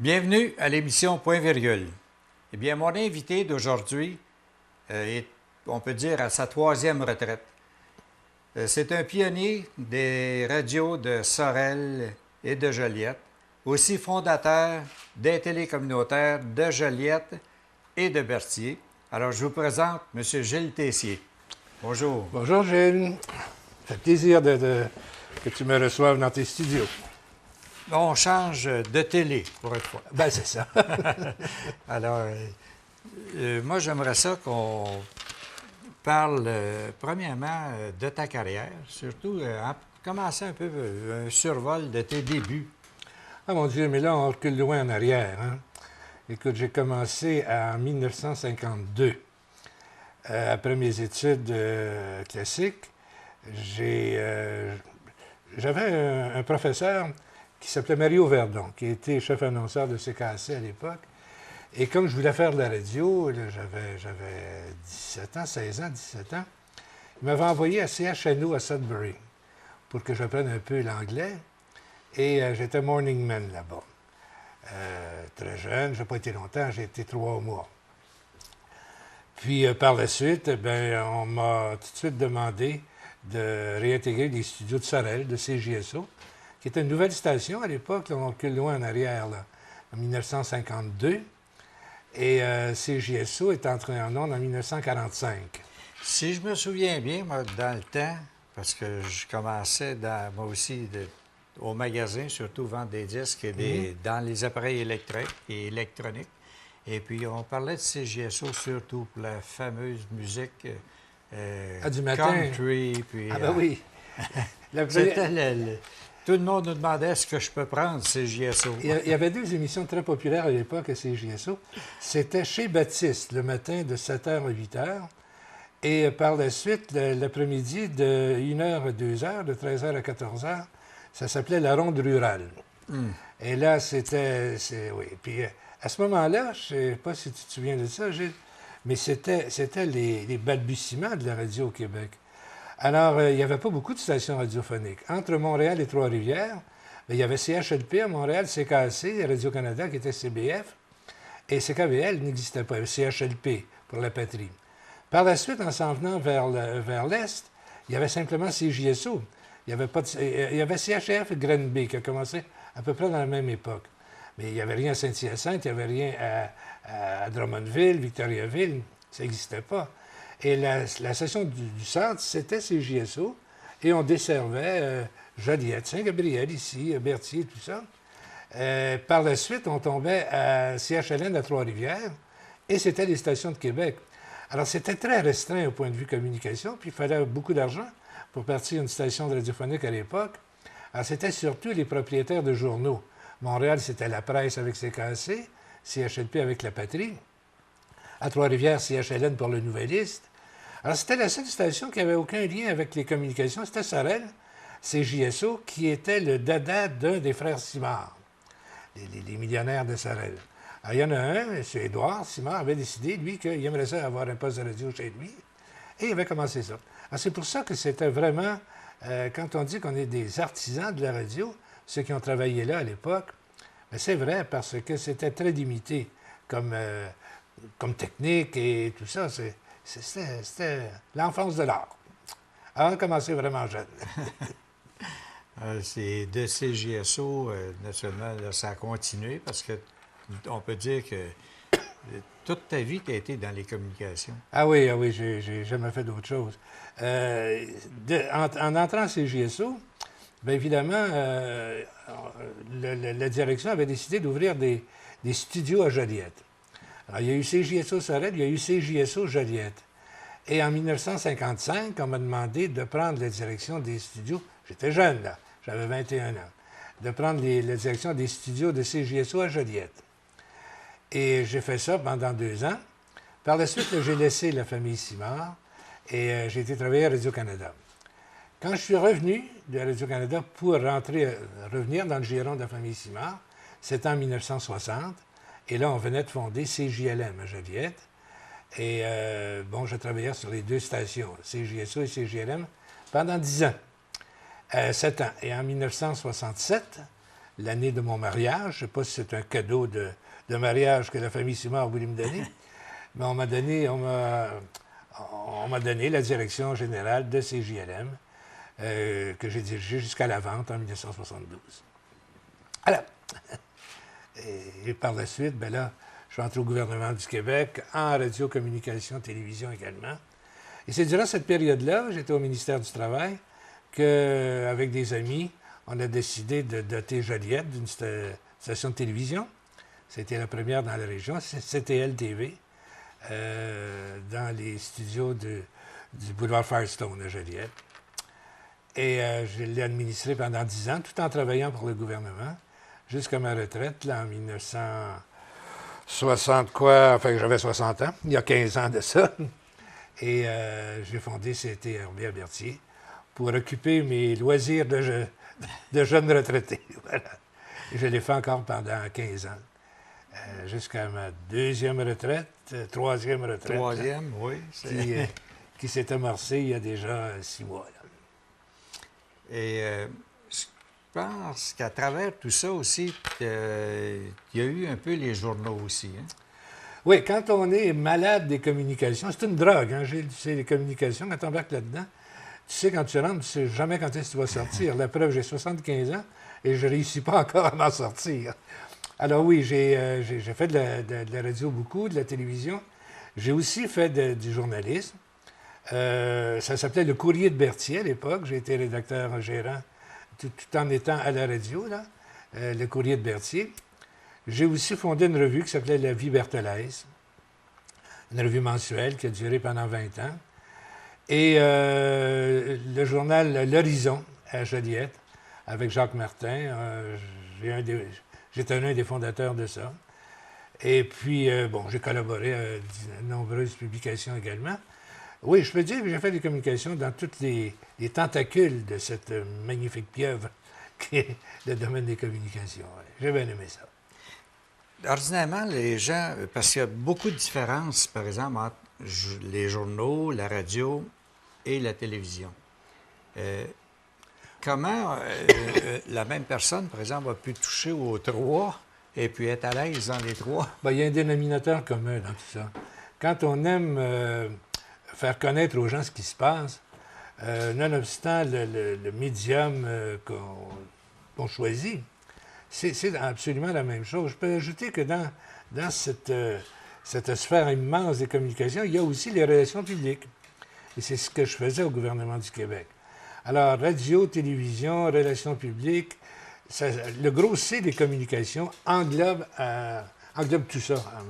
Bienvenue à l'émission Point Virgule. Eh bien, mon invité d'aujourd'hui est, on peut dire, à sa troisième retraite. C'est un pionnier des radios de Sorel et de Joliette, aussi fondateur des télécommunautaires de Joliette et de Berthier. Alors, je vous présente M. Gilles Tessier. Bonjour. Bonjour Gilles. Ça fait plaisir que tu me reçoives dans tes studios. On change de télé, pour une fois. Ben, c'est ça. Alors, moi, j'aimerais ça qu'on parle, premièrement, de ta carrière, surtout commencer un peu un survol de tes débuts. Ah mon Dieu, mais là, on recule loin en arrière. Hein? Écoute, j'ai commencé en 1952. Après mes études classiques, j'avais un professeur qui s'appelait Mario Verdon, qui était chef annonceur de CKAC à l'époque. Et comme je voulais faire de la radio, j'avais 17 ans, 16 ans, 17 ans, il m'avait envoyé à CHNO à Sudbury pour que j'apprenne un peu l'anglais. Et j'étais morning man là-bas. Très jeune, je n'ai pas été longtemps, j'ai été 3 mois. Puis par la suite, on m'a tout de suite demandé de réintégrer les studios de Sorel, de CJSO, qui était une nouvelle station à l'époque, on recule loin en arrière, là, en 1952. Et CJSO est entré en ondes en 1945. Si je me souviens bien, moi, dans le temps, parce que je commençais moi aussi au magasin, surtout vendre des disques et dans les appareils électriques et électroniques. Et puis, on parlait de CJSO surtout pour la fameuse musique du matin. Country. Puis, Oui. C'était tout le monde nous demandait est-ce que je peux prendre CJSO. Il y avait 2 émissions très populaires à l'époque à CJSO. C'était Chez Baptiste, le matin de 7h à 8h. Et par la suite, l'après-midi, de 1h à 2h, de 13h à 14h, ça s'appelait La Ronde rurale. Et là, oui. Puis à ce moment-là, je ne sais pas si tu te souviens de ça, Gilles, mais c'était les balbutiements de la radio au Québec. Alors, il n'y avait pas beaucoup de stations radiophoniques. Entre Montréal et Trois-Rivières, il y avait CHLP à Montréal, CKAC, Radio-Canada qui était CBF, et CKVL n'existait pas, il y avait CHLP pour la patrie. Par la suite, en s'en venant vers l'Est, il y avait simplement CJSO. Il y avait CHF et Granby qui a commencé à peu près dans la même époque. Mais il n'y avait rien à Saint-Hyacinthe, il n'y avait rien à Drummondville, Victoriaville, ça n'existait pas. Et la station du centre, c'était CJSO, et on desservait Joliette, Saint-Gabriel ici, Berthier, tout ça. Par la suite, on tombait à CHLN à Trois-Rivières, et c'était les stations de Québec. Alors, c'était très restreint au point de vue communication, puis il fallait beaucoup d'argent pour partir une station radiophonique à l'époque. Alors, c'était surtout les propriétaires de journaux. Montréal, c'était La Presse avec CKAC, CHLP avec La Patrie. À Trois-Rivières, CHLN pour Le Nouvelliste. Alors, c'était la seule station qui n'avait aucun lien avec les communications. C'était Sorel, CJSO, qui était le dada d'un des frères Simard, les millionnaires de Sorel. Alors, il y en a un, M. Édouard Simard, avait décidé, lui, qu'il aimerait ça avoir un poste de radio chez lui. Et il avait commencé ça. Alors, c'est pour ça que c'était vraiment, quand on dit qu'on est des artisans de la radio, ceux qui ont travaillé là à l'époque, c'est vrai parce que c'était très limité comme technique et tout ça. C'était l'enfance de l'art. Alors, on a commencé vraiment jeune. C'est de CJSO, naturellement, là, ça a continué parce que on peut dire que toute ta vie, tu as été dans les communications. Ah oui, j'ai jamais fait d'autre chose. En entrant à CJSO, bien évidemment, la direction avait décidé d'ouvrir des studios à Joliette. Alors, il y a eu CJSO Sorel, il y a eu CJSO Joliette. Et en 1955, on m'a demandé de prendre la direction des studios. J'étais jeune, là, j'avais 21 ans. De prendre la direction des studios de CJSO à Joliette. Et j'ai fait ça pendant 2 ans. Par la suite, j'ai laissé la famille Simard et j'ai été travailler à Radio-Canada. Quand je suis revenu de Radio-Canada pour revenir dans le giron de la famille Simard, c'était en 1960. Et là, on venait de fonder CJLM à Joliette. Et je travaillais sur les 2 stations, CJSO et CJLM, pendant 10 ans, 7 ans. Et en 1967, l'année de mon mariage. Je ne sais pas si c'est un cadeau de mariage que la famille Simard a voulu me donner, mais on m'a donné la direction générale de CJLM, que j'ai dirigée jusqu'à la vente en 1972. Alors, et par la suite, ben là, je suis entré au gouvernement du Québec, en radio, communication, télévision également. Et c'est durant cette période-là, j'étais au ministère du Travail, qu'avec des amis, on a décidé de doter Joliette d'une station de télévision. C'était la première dans la région, CTL TV, dans les studios du boulevard Firestone à Joliette. Et je l'ai administré pendant 10 ans, tout en travaillant pour le gouvernement, jusqu'à ma retraite, là, en 1960, enfin, j'avais 60 ans, il y a 15 ans de ça. Et j'ai fondé CTRB à Berthier pour occuper mes loisirs de jeune retraité. Voilà. Et je l'ai fait encore pendant 15 ans, jusqu'à ma deuxième retraite, troisième retraite. Troisième, là, oui. Qui s'est amorcée il y a déjà 6 mois. Là. Et je pense qu'à travers tout ça aussi, il y a eu un peu les journaux aussi. Hein? Oui, quand on est malade des communications, c'est une drogue, hein, c'est les communications, quand on embarques là-dedans, tu sais quand tu rentres, tu sais jamais quand est-ce que tu vas sortir. La preuve, j'ai 75 ans et je ne réussis pas encore à m'en sortir. Alors oui, j'ai fait de la radio beaucoup, de la télévision. J'ai aussi fait du journalisme. Ça s'appelait Le Courrier de Berthier à l'époque. J'ai été rédacteur gérant tout en étant à la radio, là, Le Courrier de Berthier. J'ai aussi fondé une revue qui s'appelait La Vie berthelaise, une revue mensuelle qui a duré pendant 20 ans. Et le journal L'Horizon à Joliette, avec Jacques Martin. J'étais un des fondateurs de ça. Et puis, j'ai collaboré à de nombreuses publications également. Oui, je peux dire que j'ai fait des communications dans tous les tentacules de cette magnifique pieuvre qui est le domaine des communications. Ouais. J'ai bien aimé ça. Ordinairement, les gens, parce qu'il y a beaucoup de différences, par exemple, entre les journaux, la radio et la télévision. Comment la même personne, par exemple, a pu toucher aux trois et puis être à l'aise dans les trois? Bien, il y a un dénominateur commun dans tout ça. Quand on aime faire connaître aux gens ce qui se passe, nonobstant le médium qu'on choisit, c'est absolument la même chose. Je peux ajouter que dans cette sphère immense des communications, il y a aussi les relations publiques. Et c'est ce que je faisais au gouvernement du Québec. Alors, radio, télévision, relations publiques, le gros C des communications englobe tout ça, à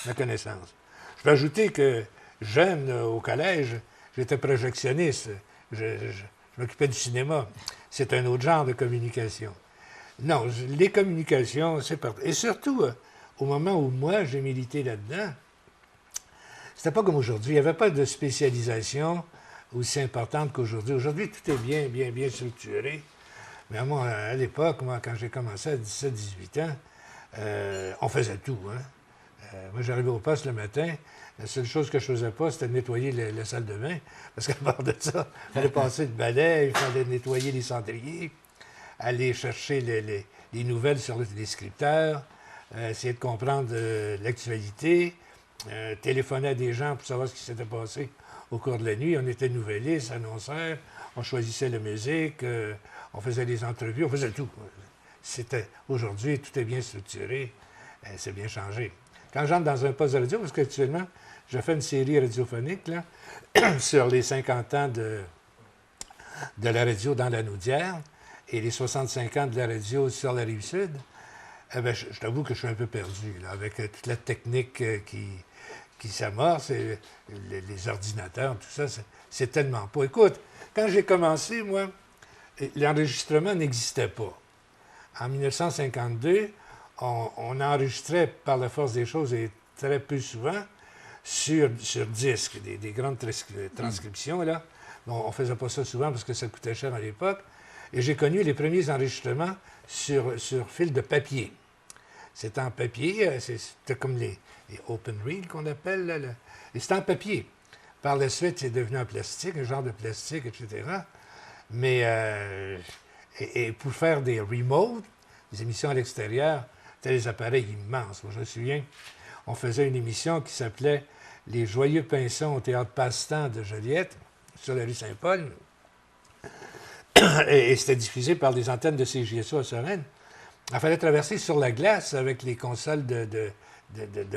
ma connaissance. Je peux ajouter que, jeune, au collège, j'étais projectionniste. Je m'occupais du cinéma. C'est un autre genre de communication. Non, les communications, c'est parti. Et surtout, au moment où moi, j'ai milité là-dedans, c'était pas comme aujourd'hui. Il n'y avait pas de spécialisation aussi importante qu'aujourd'hui. Aujourd'hui, tout est bien structuré. Mais moi, à l'époque, quand j'ai commencé à 17-18 ans, on faisait tout. Hein? Moi, j'arrivais au poste le matin. La seule chose que je faisais pas, c'était de nettoyer la salle de bain. Parce qu'à part de ça, il fallait passer le balai, il fallait nettoyer les cendriers, aller chercher les nouvelles sur les scripteurs, essayer de comprendre l'actualité, téléphoner à des gens pour savoir ce qui s'était passé au cours de la nuit. On était nouvellistes, annonceurs, on choisissait la musique, on faisait des entrevues, on faisait tout. Aujourd'hui, tout est bien structuré, c'est bien changé. Quand j'entre dans un poste de radio, parce qu'actuellement, je fais une série radiophonique là, sur les 50 ans de la radio dans la Naudière et les 65 ans de la radio sur la Rive-Sud, je t'avoue que je suis un peu perdu, là, avec toute la technique qui s'amorce, et les ordinateurs, tout ça, c'est tellement pas. Écoute, quand j'ai commencé, moi, l'enregistrement n'existait pas. En 1952, on enregistrait par la force des choses et très peu souvent sur disque, des grandes transcriptions. Là. Bon, on ne faisait pas ça souvent parce que ça coûtait cher à l'époque. Et j'ai connu les premiers enregistrements sur fil de papier. C'était en papier, c'était comme les open reel qu'on appelle. Là, et c'était en papier. Par la suite, c'est devenu en plastique, un genre de plastique, etc. Mais et pour faire des remotes, les émissions à l'extérieur, c'était des appareils immenses. Moi, je me souviens, on faisait une émission qui s'appelait Les Joyeux Pinsons au Théâtre Passe-Temps de Joliette, sur la rue Saint-Paul. Et c'était diffusé par des antennes de CJSO à Sorel. Il fallait traverser sur la glace avec les consoles de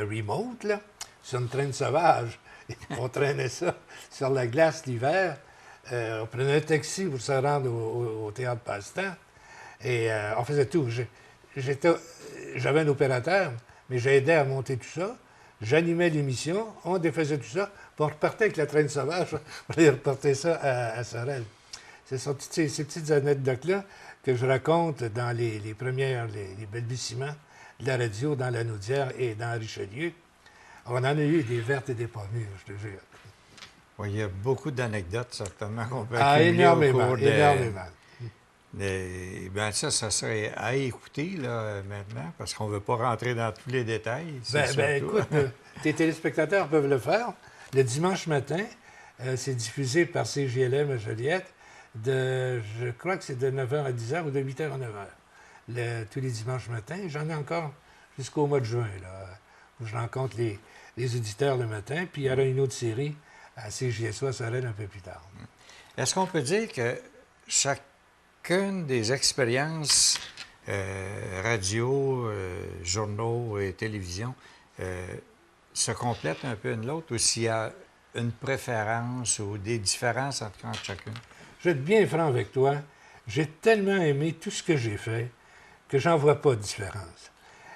remote, là, sur une traîne sauvage. Et on traînait ça sur la glace l'hiver. On prenait un taxi pour se rendre au théâtre Passe-Temps. Et on faisait tout. J'avais un opérateur, mais j'aidais à monter tout ça. J'animais l'émission, on défaisait tout ça, puis on repartait avec la traîne sauvage pour aller reporter ça à Sorel. Ce sont toutes ces petites anecdotes-là que je raconte dans les balbutiements de la radio dans la Naudière et dans Richelieu. On en a eu des vertes et des pas mûres, je te jure. Oui, il y a beaucoup d'anecdotes, certainement, qu'on peut accumuler énormément, au cours énormément. Ben ça serait à écouter là, maintenant, parce qu'on ne veut pas rentrer dans tous les détails. Écoute, tes téléspectateurs peuvent le faire. Le dimanche matin, c'est diffusé par CJLM à Joliette, je crois que c'est de 9h à 10h ou de 8h à 9h, tous les dimanches matins. J'en ai encore jusqu'au mois de juin, là, où je rencontre les auditeurs le matin, puis il y aura une autre série à CJSO à Sorel un peu plus tard. Est-ce qu'on peut dire que chacune des expériences radio, journaux et télévision se complètent un peu une l'autre, ou s'il y a une préférence ou des différences entre chacune? Je vais être bien franc avec toi. J'ai tellement aimé tout ce que j'ai fait que j'en vois pas de différence.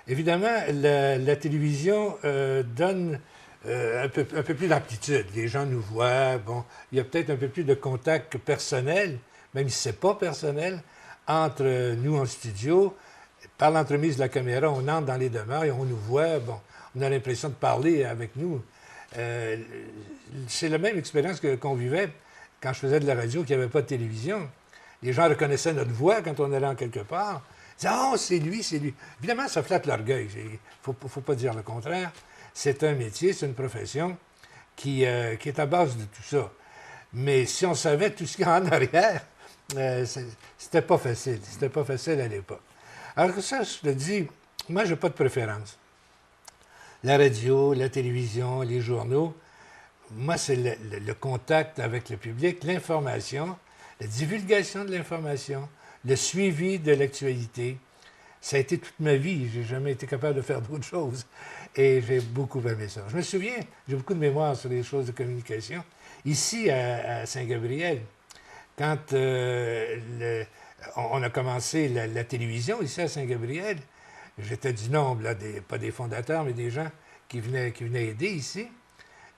Évidemment, la télévision donne un peu plus d'amplitude. Les gens nous voient. Bon, il y a peut-être un peu plus de contact personnel, même si ce n'est pas personnel, entre nous en studio. Par l'entremise de la caméra, on entre dans les demeures et on nous voit. Bon, on a l'impression de parler avec nous. C'est la même expérience qu'on vivait quand je faisais de la radio, qu'il n'y avait pas de télévision. Les gens reconnaissaient notre voix quand on allait en quelque part. Ils disaient « Oh, c'est lui, c'est lui ». Évidemment, ça flatte l'orgueil. Il ne faut pas dire le contraire. C'est un métier, c'est une profession qui est à base de tout ça. Mais si on savait tout ce qu'il y a en arrière, c'était pas facile. C'était pas facile à l'époque. Alors que ça, je te dis, moi, je n'ai pas de préférence. La radio, la télévision, les journaux, moi, c'est le contact avec le public, l'information, la divulgation de l'information, le suivi de l'actualité. Ça a été toute ma vie. Je n'ai jamais été capable de faire d'autre chose. Et j'ai beaucoup aimé ça. Je me souviens, j'ai beaucoup de mémoire sur les choses de communication. Ici, à Saint-Gabriel, quand on a commencé la télévision, ici à Saint-Gabriel, j'étais du nombre, là, pas des fondateurs, mais des gens qui venaient aider ici.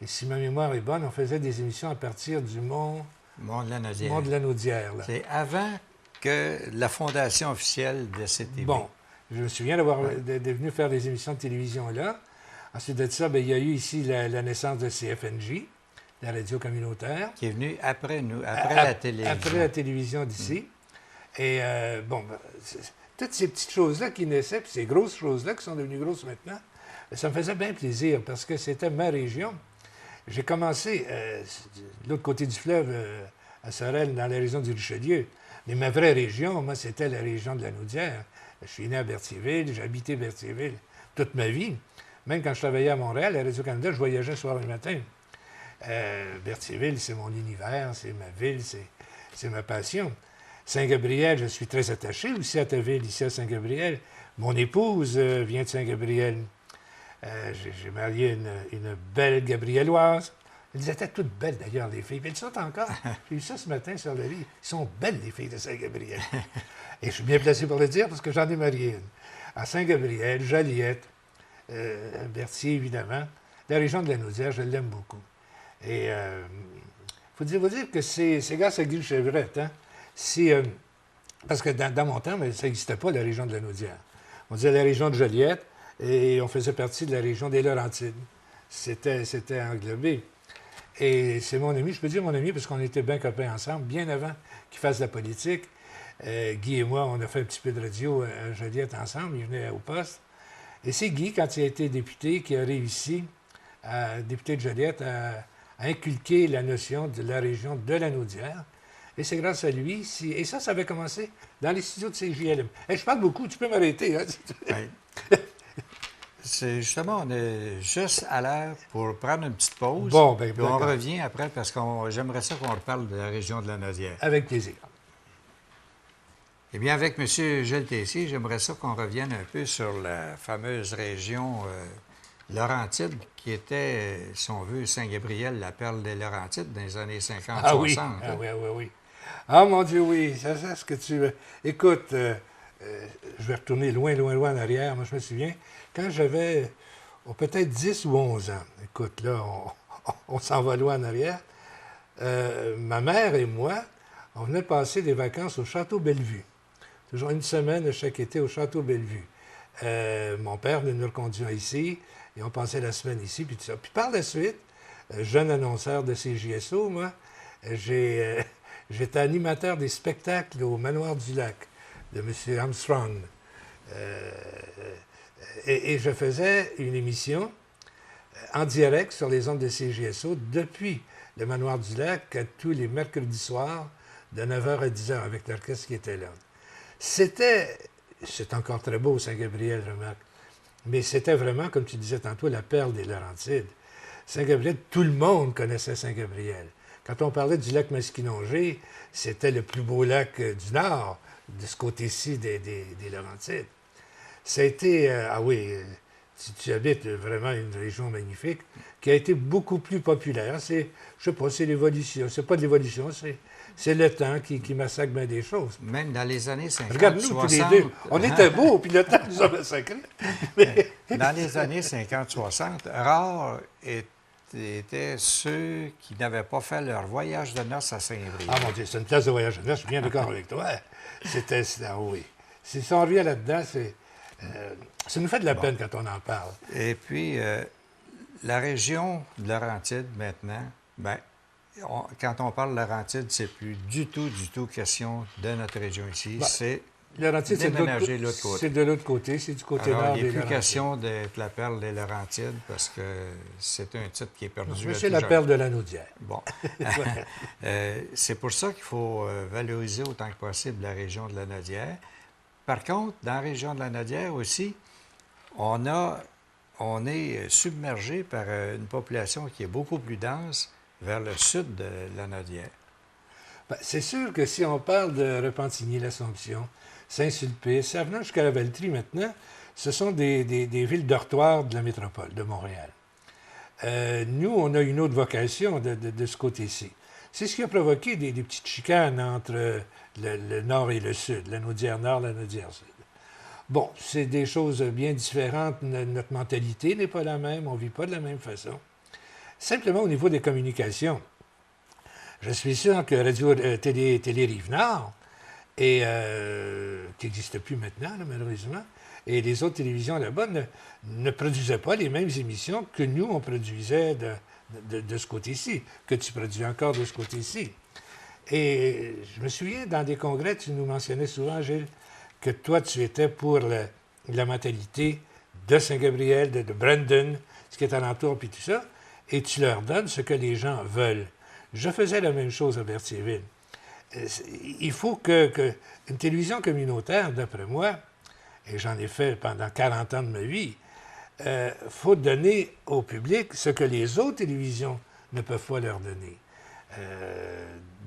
Et si ma mémoire est bonne, on faisait des émissions à partir du Mont de la Naudière. C'est avant que la fondation officielle de CTV. Bon, je me souviens d'être venu faire des émissions de télévision là. Ensuite de ça, il y a eu ici la naissance de CFNJ, la radio communautaire. Qui est venue après nous, après la télévision. Après la télévision d'ici. Et toutes ces petites choses-là qui naissaient, puis ces grosses choses-là qui sont devenues grosses maintenant, ça me faisait bien plaisir parce que c'était ma région. J'ai commencé de l'autre côté du fleuve, à Sorel, dans la région du Richelieu. Mais ma vraie région, moi, c'était la région de la Naudière. Je suis né à Berthierville, j'ai habité Berthierville toute ma vie. Même quand je travaillais à Montréal, à Radio-Canada, je voyageais soir et matin. Berthierville, c'est mon univers, c'est ma ville, c'est ma passion. Saint-Gabriel, je suis très attaché aussi à ta ville, ici à Saint-Gabriel. Mon épouse vient de Saint-Gabriel. J'ai marié une belle Gabrielloise. Elles étaient toutes belles, d'ailleurs, les filles. Elles sont encore. J'ai eu ça ce matin sur la vie. Ils sont belles, les filles de Saint-Gabriel. Et je suis bien placé pour le dire parce que j'en ai marié une. À Saint-Gabriel, Joliette, Berthier, évidemment. La région de la Naudière, je l'aime beaucoup. Et il faut dire que c'est grâce à Guy Chevrette. Hein? Parce que dans mon temps, ça n'existait pas, la région de la Naudière. On disait la région de Joliette et on faisait partie de la région des Laurentides. C'était englobé. Et c'est mon ami, je peux dire mon ami, parce qu'on était bien copains ensemble, bien avant qu'il fasse la politique. Guy et moi, on a fait un petit peu de radio à Joliette ensemble, il venait au poste. Et c'est Guy, quand il a été député, qui a réussi, député de Joliette, à inculquer la notion de la région de la Naudière. Et c'est grâce à lui. Et ça avait commencé dans les studios de CJLM. Hey, je parle beaucoup, tu peux m'arrêter. Hein? Oui. C'est justement, on est juste à l'heure pour prendre une petite pause. Bon, ben, puis on revient après parce que j'aimerais ça qu'on reparle de la région de la Nodière. Avec plaisir. Eh bien, avec M. Gilles Tessier, j'aimerais ça qu'on revienne un peu sur la fameuse région Laurentide, qui était, si on veut, Saint-Gabriel, la perle des Laurentides dans les années 50-60. Ah oui, oui. Ah mon Dieu, oui, c'est ce que tu veux. Écoute, je vais retourner loin en arrière. Moi, je me souviens, quand j'avais peut-être 10 ou 11 ans, écoute, là, on s'en va loin en arrière, ma mère et moi, on venait passer des vacances au Château Bellevue. Toujours une semaine chaque été au Château Bellevue. Mon père nous reconduisait ici, et on passait la semaine ici, puis tout ça. Puis par la suite, jeune annonceur de CJSO, moi, j'étais animateur des spectacles au Manoir du Lac de M. Armstrong. Et je faisais une émission en direct sur les ondes de CJSO depuis le Manoir du Lac tous les mercredis soirs de 9h à 10h avec l'orchestre qui était là. C'est encore très beau, Saint-Gabriel, remarque, mais c'était vraiment, comme tu disais tantôt, la perle des Laurentides. Saint-Gabriel, tout le monde connaissait Saint-Gabriel. Quand on parlait du lac Masquinongé, c'était le plus beau lac du Nord, de ce côté-ci des Laurentides. Ça a été, tu habites vraiment une région magnifique, qui a été beaucoup plus populaire. Je sais pas, c'est l'évolution. C'est pas de l'évolution, c'est le temps qui massacre bien des choses. Même dans les années 50, Regarde-nous 60... tous les deux. On était beaux, puis le temps nous a massacrés. Dans les années 50-60, rares étaient ceux qui n'avaient pas fait leur voyage de noces à Saint-Brieuc. Ah mon Dieu, c'est une place de voyage de noces, je suis bien d'accord avec toi. Oui. Si on revient là-dedans, ça nous fait de la peine quand on en parle. Et puis, la région de Laurentide, maintenant, quand on parle de Laurentide, c'est plus du tout question de notre région ici. C'est déménager de l'autre côté. C'est de l'autre côté, c'est du côté Alors, nord des il n'est plus Laurentides. question d'être la perle des Laurentides parce que c'est un titre qui est perdu. Mais c'est la perle de la Naudière. Bon. C'est pour ça qu'il faut valoriser autant que possible la région de la Nodière. Par contre, dans la région de la Nodière aussi, on est submergé par une population qui est beaucoup plus dense vers le sud de la Nodière. C'est sûr que si on parle de Repentigny, l'Assomption, Saint-Sulpice, Avenant jusqu'à la Valtrie maintenant, ce sont des villes dortoirs de la métropole de Montréal. Nous, on a une autre vocation de ce côté-ci. C'est ce qui a provoqué des petites chicanes entre le nord et le sud, la Naudière nord, la Naudière sud. Bon, c'est des choses bien différentes. Notre mentalité n'est pas la même, on ne vit pas de la même façon. Simplement au niveau des communications. Je suis sûr que Radio Télé Rive-Nord, qui n'existe plus maintenant, là, malheureusement, et les autres télévisions là-bas ne produisaient pas les mêmes émissions que nous, on produisait de ce côté-ci, que tu produis encore de ce côté-ci. Et je me souviens, dans des congrès, tu nous mentionnais souvent, Gilles, que toi, tu étais pour la mentalité de Saint-Gabriel, de Brandon, ce qui est alentour, puis tout ça, et tu leur donnes ce que les gens veulent. Je faisais la même chose à Berthierville. Il faut qu'une télévision communautaire, d'après moi, et j'en ai fait pendant 40 ans de ma vie, faut donner au public ce que les autres télévisions ne peuvent pas leur donner.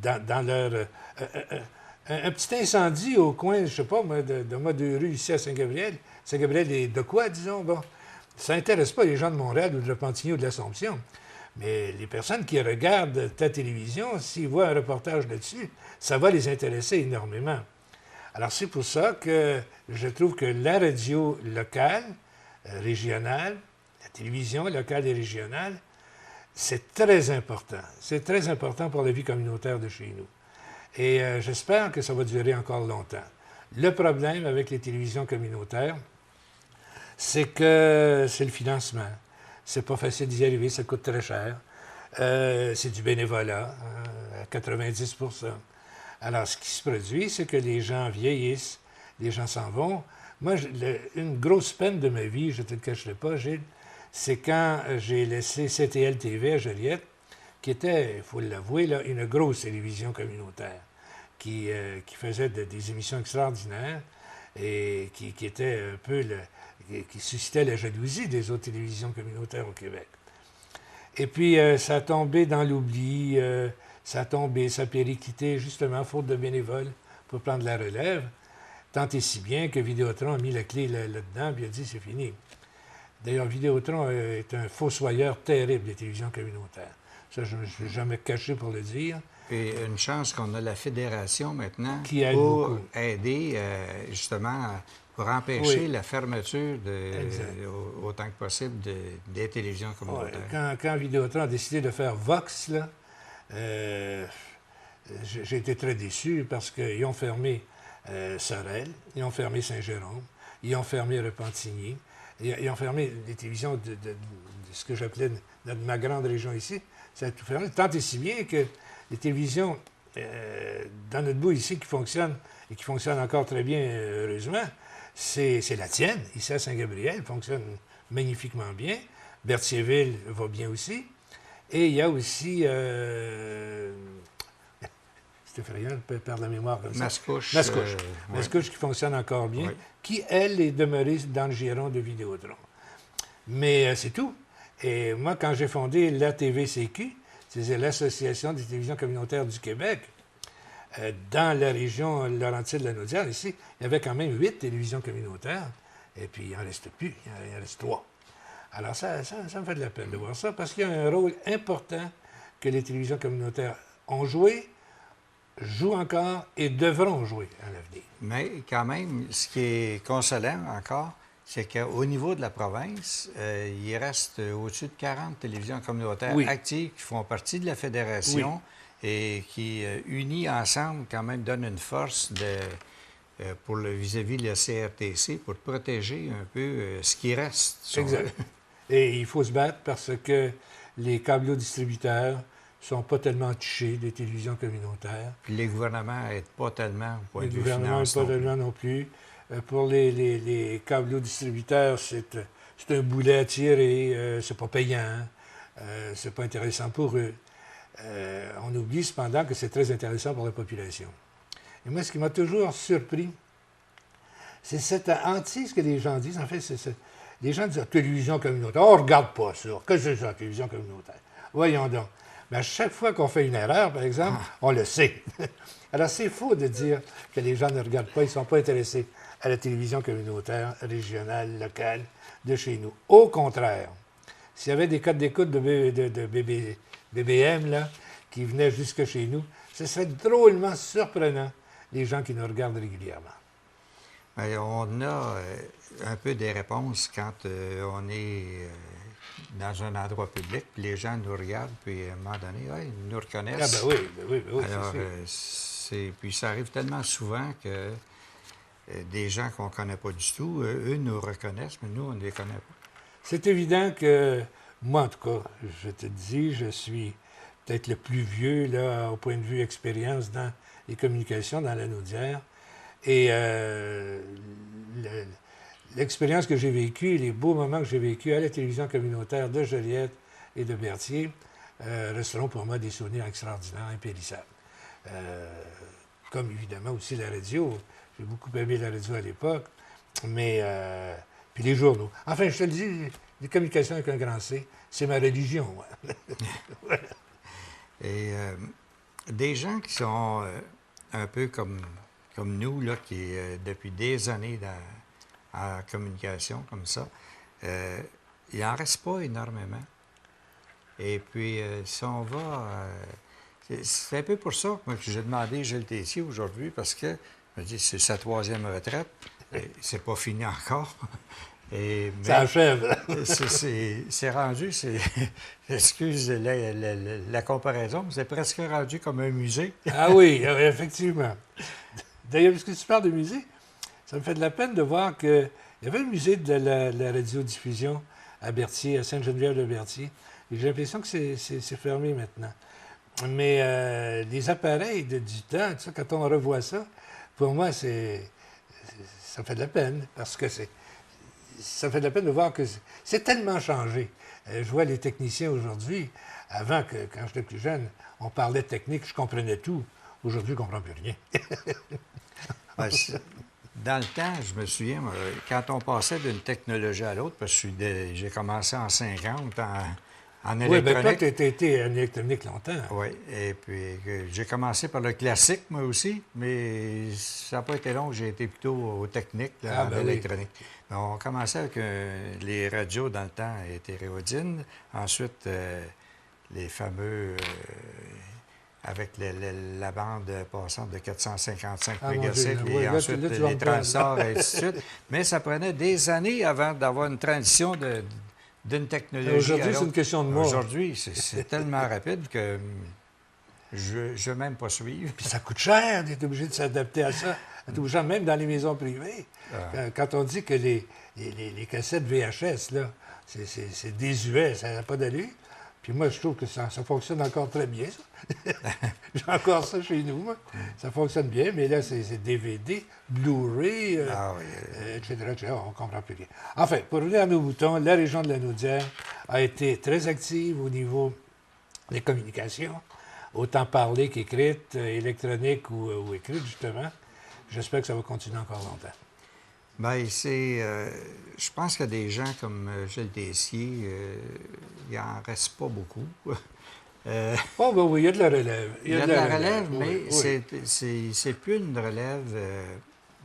Dans leur... un petit incendie au coin, je ne sais pas, moi, de moi, deux rues ici à Saint-Gabriel. Saint-Gabriel est de quoi, disons? Bon, ça n'intéresse pas les gens de Montréal ou de Repentigny ou de l'Assomption. Mais les personnes qui regardent ta télévision, s'ils voient un reportage là-dessus, ça va les intéresser énormément. Alors, c'est pour ça que je trouve que la radio locale, régionale, la télévision locale et régionale, c'est très important. C'est très important pour la vie communautaire de chez nous. Et j'espère que ça va durer encore longtemps. Le problème avec les télévisions communautaires, c'est que c'est le financement. C'est pas facile d'y arriver, ça coûte très cher. C'est du bénévolat, à 90 %. Alors, ce qui se produit, c'est que les gens vieillissent, les gens s'en vont. Moi, une grosse peine de ma vie, je ne te le cacherai pas, Gilles, c'est quand j'ai laissé CTL TV à Joliette, qui était, il faut l'avouer, là, une grosse télévision communautaire. qui faisait des émissions extraordinaires et qui était un peu qui suscitait la jalousie des autres télévisions communautaires au Québec. Et puis, ça a tombé dans l'oubli, ça a tombé, ça a périclité, justement, faute de bénévoles pour prendre la relève, tant et si bien que Vidéotron a mis la clé là-dedans et a dit c'est fini. D'ailleurs, Vidéotron est un fossoyeur terrible des télévisions communautaires. Ça, je ne me suis jamais caché pour le dire. Et une chance qu'on a la fédération maintenant Qui aide pour beaucoup. aider, justement, pour empêcher la fermeture autant que possible des télévisions communautaires. Ouais, quand Vidéotron a décidé de faire Vox, là, j'ai été très déçu parce qu'ils ont fermé Sorel, ils ont fermé Saint-Jérôme, ils ont fermé Repentigny, ils ont fermé les télévisions de ce que j'appelais de ma grande région ici. Ça a tout fermé, tant et si bien que les télévisions dans notre bout ici qui fonctionnent et qui fonctionnent encore très bien, heureusement, c'est la tienne, ici à Saint-Gabriel, fonctionne magnifiquement bien. Berthierville va bien aussi. Et il y a aussi... c'est effrayant, je peux perdre la mémoire comme ça. Mascouche. Mascouche qui fonctionne encore bien, oui. qui, elle, est demeurée dans le giron de Vidéotron. Mais c'est tout. Et moi, quand j'ai fondé l'ATVCQ, c'est-à-dire l'Association des télévisions communautaires du Québec, dans la région Laurentides-Lanaudière, ici, il y avait quand même 8 télévisions communautaires, et puis il n'en reste plus, il en reste 3. Alors ça me fait de la peine de voir ça, parce qu'il y a un rôle important que les télévisions communautaires ont joué, jouent encore et devront jouer à l'avenir. Mais quand même, ce qui est consolant encore, c'est qu'au niveau de la province, il reste au-dessus de 40 télévisions communautaires actives qui font partie de la fédération et qui, unies ensemble, quand même donnent une force pour vis-à-vis de la CRTC pour protéger un peu ce qui reste. Exact. Et il faut se battre parce que les câblo-distributeurs ne sont pas tellement touchés des télévisions communautaires. Puis les gouvernements n'aident pas tellement au point de vue financier. Les gouvernements n'aident pas tellement non plus. Pour les câblo-distributeurs, c'est un boulet à tirer, c'est pas payant, c'est pas intéressant pour eux. On oublie cependant que c'est très intéressant pour la population. Et moi, ce qui m'a toujours surpris, c'est cette hantise que les gens disent. En fait, les gens disent « télévision communautaire ». On ne regarde pas ça. Qu'est-ce que c'est ça, télévision communautaire? Voyons donc. Mais à chaque fois qu'on fait une erreur, par exemple, on le sait. Alors, c'est faux de dire que les gens ne regardent pas, ils ne sont pas intéressés à la télévision communautaire, régionale, locale, de chez nous. Au contraire, s'il y avait des codes d'écoute de BBM là, qui venaient jusque chez nous, ce serait drôlement surprenant, les gens qui nous regardent régulièrement. Bien, on a un peu des réponses quand on est dans un endroit public, puis les gens nous regardent, puis à un moment donné, ils nous reconnaissent. Ah ben oui, alors, puis ça arrive tellement souvent que des gens qu'on ne connaît pas du tout, eux nous reconnaissent, mais nous, on ne les connaît pas. C'est évident que, moi en tout cas, je te dis, je suis peut-être le plus vieux là, au point de vue expérience dans les communications dans la Naudière. Et l'expérience que j'ai vécue, les beaux moments que j'ai vécus à la télévision communautaire de Joliette et de Berthier resteront pour moi des souvenirs extraordinaires, impérissables. Comme évidemment aussi la radio. J'ai beaucoup aimé la radio à l'époque, mais puis les journaux. Enfin, je te le dis, les communications avec un grand C, c'est ma religion. Voilà. Et des gens qui sont un peu comme nous, là, qui depuis des années en communication comme ça, il n'en reste pas énormément. Et puis, si on va... c'est un peu pour ça que j'ai demandé Gilles Tessier aujourd'hui, parce que je me dis, c'est sa 3e retraite. C'est pas fini encore. Ça achève. C'est rendu, excuse la comparaison, c'est presque rendu comme un musée. Ah oui, effectivement. D'ailleurs, puisque tu parles de musée, ça me fait de la peine de voir qu'il y avait un musée de la radiodiffusion à Berthier, à Sainte-Geneviève-de-Berthier. Et j'ai l'impression que c'est fermé maintenant. Mais les appareils du temps, tu sais, quand on revoit ça, pour moi, ça me fait de la peine, parce que ça me fait de la peine de voir que c'est tellement changé. Je vois les techniciens aujourd'hui, avant, quand j'étais plus jeune, on parlait technique, je comprenais tout. Aujourd'hui, on ne comprend plus rien. Ben, dans le temps, je me souviens, moi, quand on passait d'une technologie à l'autre, parce que j'ai commencé en 50 en Oui, bien toi, électronique. tu as été en électronique longtemps. Oui, et puis j'ai commencé par le classique, moi aussi, mais ça n'a pas été long, j'ai été plutôt au technique, là, Ah, en ben oui. électronique. On commençait avec les radios dans le temps hétérodynes, ensuite les fameux avec la bande passante de 455 Ah, mon Dieu, mégacycles oui, et ensuite là, tu vas les me prendre. transistors et ainsi de suite. Mais ça prenait des années avant d'avoir une transition d'une technologie à Aujourd'hui, c'est une l'autre. question de mois. Aujourd'hui, c'est tellement rapide que je ne veux même pas suivre. Puis ça coûte cher d'être obligé de s'adapter à ça. Tout gens, même dans les maisons privées. Quand on dit que les cassettes VHS, là, c'est désuet, ça n'a pas d'allure. Puis moi, je trouve que ça fonctionne encore très bien, ça. J'ai encore ça chez nous, moi. Ça fonctionne bien, mais là, c'est DVD, Blu-ray, Ah oui, etc. On ne comprend plus rien. Enfin, pour revenir à nos boutons, la région de la Naudière a été très active au niveau des communications, autant parlée qu'écrite, électronique ou écrite, justement. J'espère que ça va continuer encore longtemps. bien, je pense qu'il y a des gens comme Gilles Tessier, il n'en reste pas beaucoup. Oh, ben oui, il y a de la relève. Il y a de la relève, oui, mais oui. c'est plus une relève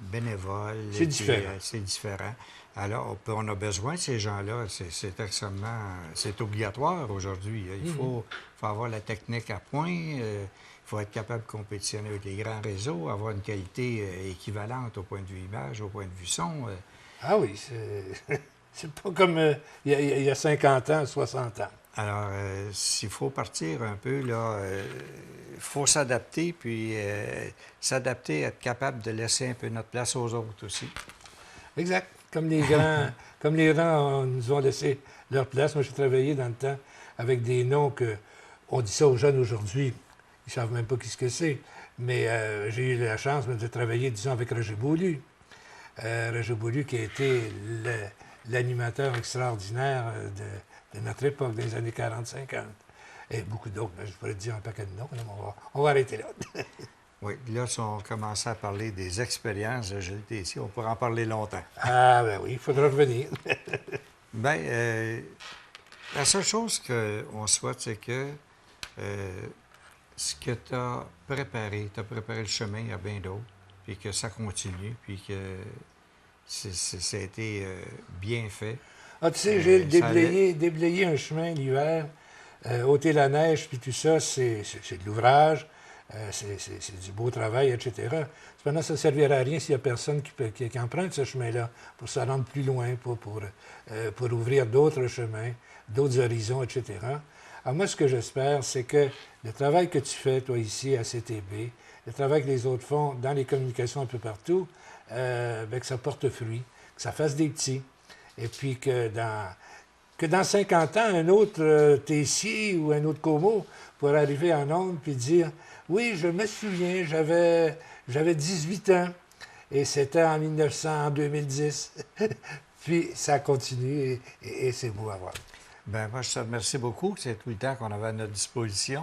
bénévole. C'est différent. C'est différent. Alors, on a besoin de ces gens-là. C'est extrêmement... C'est obligatoire aujourd'hui. Il faut avoir la technique à point. Il faut être capable de compétitionner avec les grands réseaux, avoir une qualité équivalente au point de vue image, au point de vue son. Ah oui, c'est pas comme il y a 50 ans, 60 ans. Alors, s'il faut partir un peu, là, il faut s'adapter, puis s'adapter, être capable de laisser un peu notre place aux autres aussi. Exact. Comme les grands, comme les grands nous ont laissé leur place. Moi, j'ai travaillé dans le temps avec des noms que on dit ça aux jeunes aujourd'hui, ils savent même pas ce que c'est. Mais j'ai eu la chance de travailler, disons, avec Roger Beaulieu. Roger Beaulieu qui a été l'animateur extraordinaire de notre époque, des années 40-50. Et beaucoup d'autres. Je pourrais te dire un paquet de noms, mais on va arrêter là. Oui, là, si on commençait à parler des expériences de Gilles Tessier, on pourrait en parler longtemps. Ah, ben oui, il faudra revenir. Bien, la seule chose qu'on souhaite, c'est que ce que tu as préparé le chemin à bien d'autres, puis que ça continue, puis que ça a été bien fait. Ah, tu sais, Gilles, déblayer un chemin l'hiver, ôter la neige, puis tout ça, c'est de l'ouvrage, c'est du beau travail, etc. Cependant, ça ne servira à rien s'il n'y a personne qui emprunte ce chemin-là pour se rendre plus loin, pour ouvrir d'autres chemins, d'autres horizons, etc. Alors moi, ce que j'espère, c'est que le travail que tu fais, toi, ici, à CTB, le travail que les autres font dans les communications un peu partout, que ça porte fruit, que ça fasse des petits, et puis que dans 50 ans, un autre Tessier ou un autre Como pourrait arriver en ondes puis dire « Oui, je me souviens, j'avais 18 ans, et c'était en 2010. » Puis ça continue, et c'est beau à voir. Bien, moi, je te remercie beaucoup. C'est tout le temps qu'on avait à notre disposition.